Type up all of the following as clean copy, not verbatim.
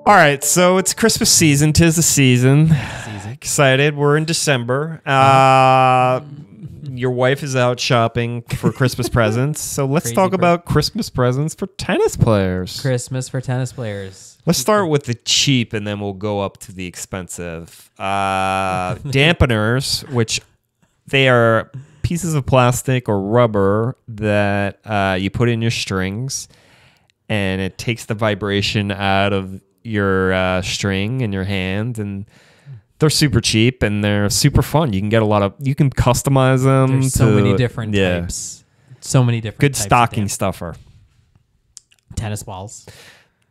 All right, so it's Christmas season. 'Tis the season. Excited. We're in December. Your wife is out shopping for Christmas presents. So let's talk about Christmas presents for tennis players. Christmas for tennis players. Let's start with the cheap, and then we'll go up to the expensive. Dampeners, which they are pieces of plastic or rubber that you put in your strings, and it takes the vibration out of your string in your hand, and they're super cheap and they're super fun. You can get you can customize them. There's so many different types. So many different good types stocking stuffer. Tennis balls.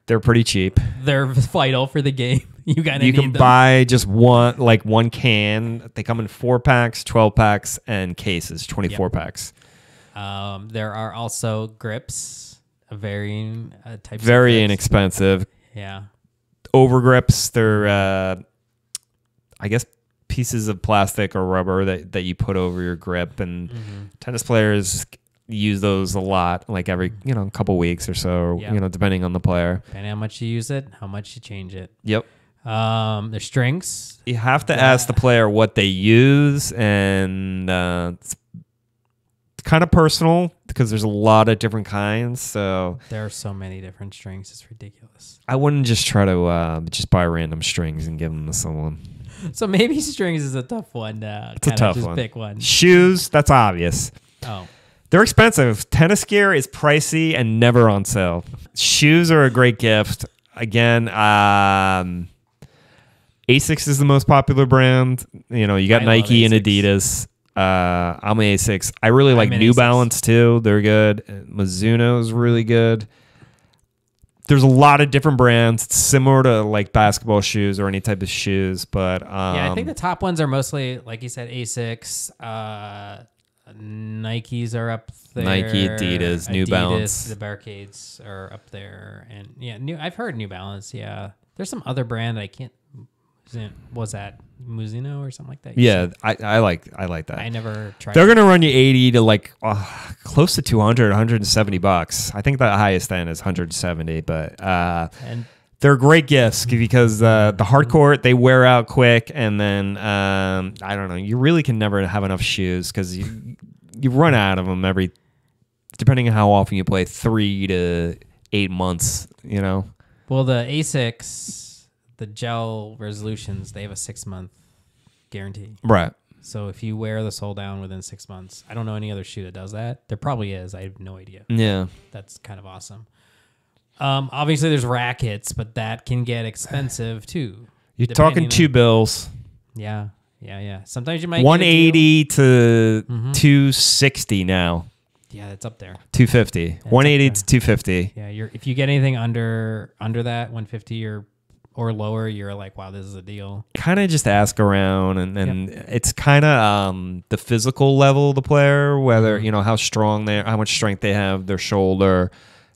They're pretty cheap. They're vital for the game. You can buy just one can. They come in 4-packs, 12-packs, and cases, 24-packs. There are also grips, varying types. Very inexpensive. Yeah. Over grips, they're I guess pieces of plastic or rubber that you put over your grip, and tennis players use those a lot, like every couple weeks or so, depending on the player. Depending on how much you use it, how much you change it. Yep. There's strings. You have to ask the player what they use, and it's kind of personal because there's a lot of different kinds. So there are so many different strings. It's ridiculous. I wouldn't just try to just buy random strings and give them to someone. So maybe strings is a tough one. It's a tough one. Pick one. Shoes, that's obvious. Oh. They're expensive. Tennis gear is pricey and never on sale. Shoes are a great gift. Again, Asics is the most popular brand. You got Nike and Adidas. I'm an Asics. I really like New Balance too. They're good. Mizuno is really good. There's a lot of different brands. It's similar to like basketball shoes or any type of shoes, but yeah, I think the top ones are mostly, like you said, Asics. Nikes are up there. Nike, Adidas, New Balance. The Barricades are up there, and yeah, I've heard New Balance. Yeah, there's some other brand I can't. Was that Mizuno or something like that? Yeah, I like that. I never tried. They're gonna run you 80 to like close to 200, $170. I think the highest end is 170, but and they're great gifts because the hard court, they wear out quick, and then I don't know, you really can never have enough shoes because you run out of them depending on how often you play, 3 to 8 months. Well, the Asics. The gel resolutions, they have a 6-month guarantee. Right. So if you wear the sole down within 6 months, I don't know any other shoe that does that. There probably is. I have no idea. Yeah. That's kind of awesome. Obviously, there's rackets, but that can get expensive too. You're talking $2 bills. Yeah. Sometimes you might 180 to 260 now. Yeah, that's up there. 250. Yeah, 180 to 250. Yeah, if you get anything under that 150 or lower, you're like, wow, this is a deal. Kind of just ask around, and it's kind of the physical level of the player, whether how strong how much strength they have, their shoulder,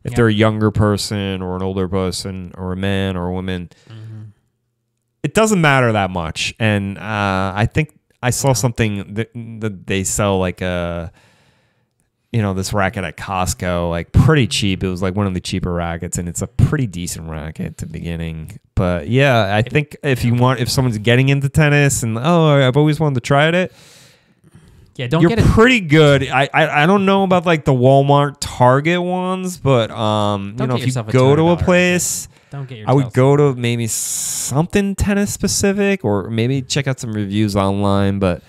if they're a younger person or an older person or a man or a woman. It doesn't matter that much. And I think I saw something that they sell like this racket at Costco, like pretty cheap. It was like one of the cheaper rackets, and it's a pretty decent racket at the beginning. But yeah, I think if someone's getting into tennis and I've always wanted to try it, you're pretty good. I don't know about like the Walmart, Target ones, but if you go to a place, I would go to maybe something tennis specific, or maybe check out some reviews online. But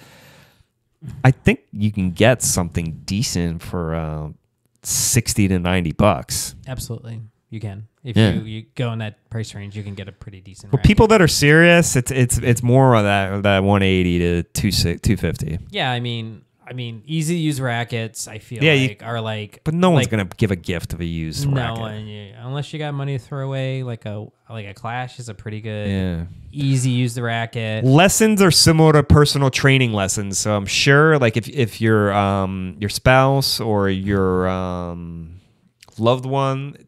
I think you can get something decent for $60 to $90. Absolutely, you can. If you go in that price range, you can get a pretty decent. For people that are serious, it's more of that 180 to 250. Yeah, I mean, easy to use rackets. I feel are like, but no one's gonna give a gift of a used racket. Unless you got money to throw away. Like a Clash is a pretty good, easy use racket. Lessons are similar to personal training lessons, so I'm sure like if your spouse or your loved one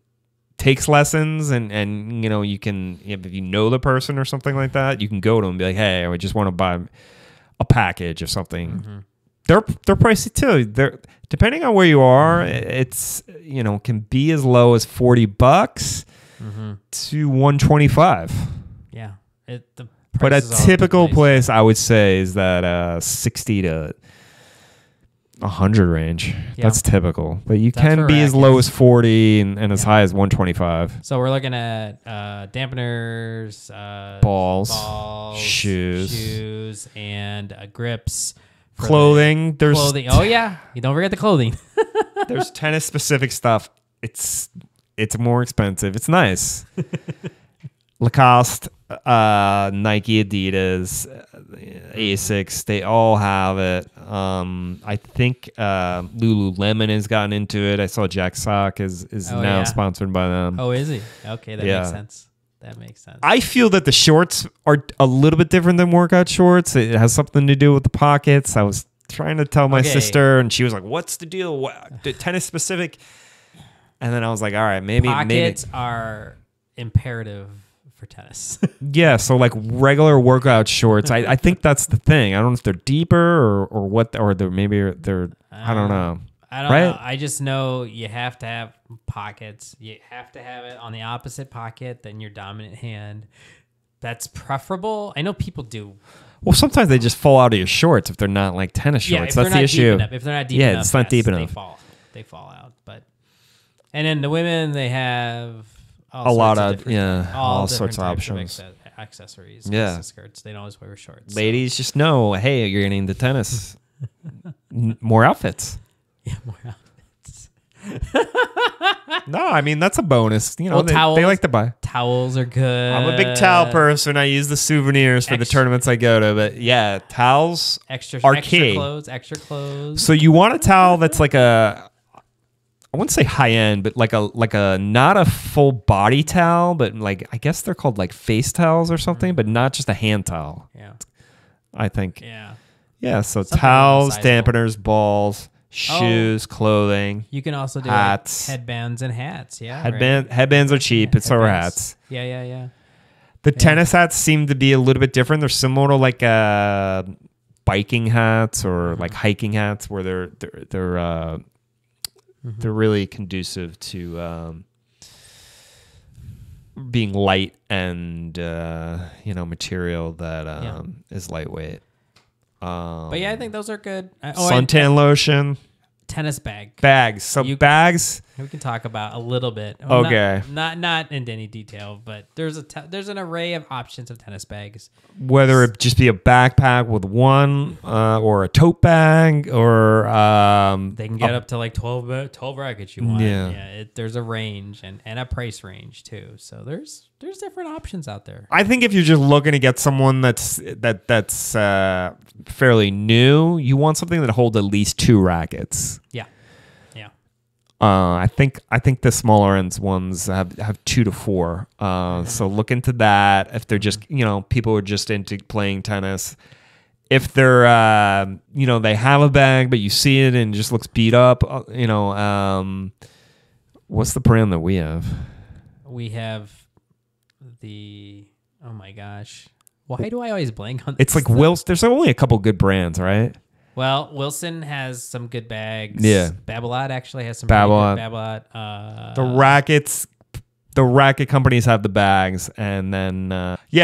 takes lessons, and you can, if you know the person or something like that, you can go to them and be like, hey, I just want to buy a package or something. They're pricey too. They're depending on where you are, it's can be as low as $40. to 125. Yeah. The But a prices all over the typical place, I would say, is that 60 to 100 range. Yeah. That's typical. But you That's can for be as low rackets. as 40 and as high as 125. So we're looking at dampeners, Balls, shoes. and grips. for Clothing. the clothing. Oh yeah, you don't forget the clothing. There's tennis specific stuff. It's more expensive. It's nice. Lacoste, Nike, Adidas, Asics, they all have it. I think Lululemon has gotten into it. I saw Jack Sock is Oh, now yeah. sponsored by them. Oh, is he? Okay, that Yeah. makes sense. That makes sense. I feel that the shorts are a little bit different than workout shorts. It has something to do with the pockets. I was trying to tell my Okay. sister, and she was like, "What's the deal? What, the tennis specific?" And then I was like, "All right, maybe." Pockets are imperative for tennis. Yeah, so like regular workout shorts, I think that's the thing. I don't know if they're deeper or what, or they're I don't know. I don't Right? know. I just know you have to have pockets. You have to have it on the opposite pocket than your dominant hand. That's preferable. I know people do. Well, sometimes they just fall out of your shorts if they're not like tennis Yeah, shorts. if they're That's not the deep issue. enough. If they're not deep Yeah, enough, it's not deep they enough. fall out. But and then the women, they have A lot sorts of different- yeah, all different sorts of types options. accessories. Yeah. Yeah, skirts. They don't always wear shorts. Ladies, just know, hey, you're getting into tennis. More outfits. Yeah, more outfits. No, I mean that's a bonus. You know, Well, they towels. like to buy. Towels are good. I'm a big towel person. I use the souvenirs for the Extra- tournaments I go to. But yeah, towels Extra are extra key. clothes. Extra clothes. So you want a towel that's like I wouldn't say high end, but like a not a full body towel, but like I guess they're called like face towels or something, but not just a hand towel. Yeah. I think. Yeah. Yeah. So Something towels, sizable. dampeners, balls, shoes, clothing. You can also do Hats. like headbands and hats. Yeah. Headbands are cheap. It's our Headbands. hats. Yeah. The tennis hats seem to be a little bit different. They're similar to like biking hats or like hiking hats, where they're really conducive to being light and material that is lightweight. But yeah, I think those are good. And Suntan lotion, tennis bag. bags. So bags. We can talk about a little bit. Well, Okay. Not in any detail, but there's an array of options of tennis bags. Whether it just be a backpack with one or a tote bag or They can get up to like 12 rackets you want. Yeah. There's a range and a price range too. So there's different options out there. I think if you're just looking to get someone that's fairly new, you want something that holds at least 2 rackets. Yeah. I think the smaller ends ones have 2 to 4. So look into that. If they're just people who are just into playing tennis. If they're they have a bag but you see it and it just looks beat up, what's the brand that we have? We have oh my gosh. Why do I always blank on this? It's like Wilson. There's only a couple good brands, right? Well, Wilson has some good bags. Yeah. Babolat actually has some Babolat. really good Babolat. The racket companies have the bags, and then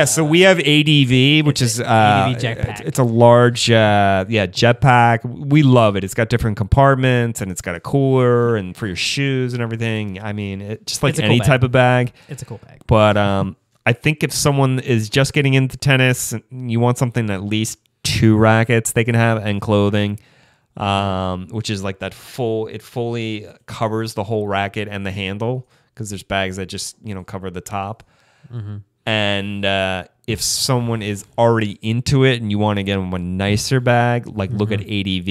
so we have ADV, which is ADV Jetpack. It's a large jetpack. We love it. It's got different compartments, and it's got a cooler, and for your shoes and everything. I mean, just like It's a cool any bag. type of bag. It's a cool bag. But I think if someone is just getting into tennis, you want something at least 2 rackets they can have and clothing, which is like that it fully covers the whole racket and the handle, because there's bags that just cover the top. And if someone is already into it and you want to get them a nicer bag, like look at ADV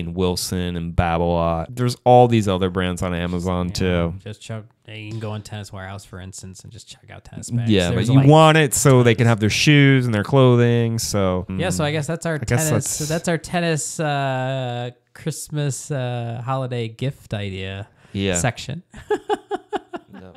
and Wilson and Babolat. There's all these other brands on Amazon too. Just check. You can go on Tennis Warehouse, for instance, and just check out tennis bags. Yeah, There's but you want it so they can have their shoes and their clothing. So Yeah, so I guess that's our guess tennis. that's- That's our tennis Christmas holiday gift idea yeah. section. No.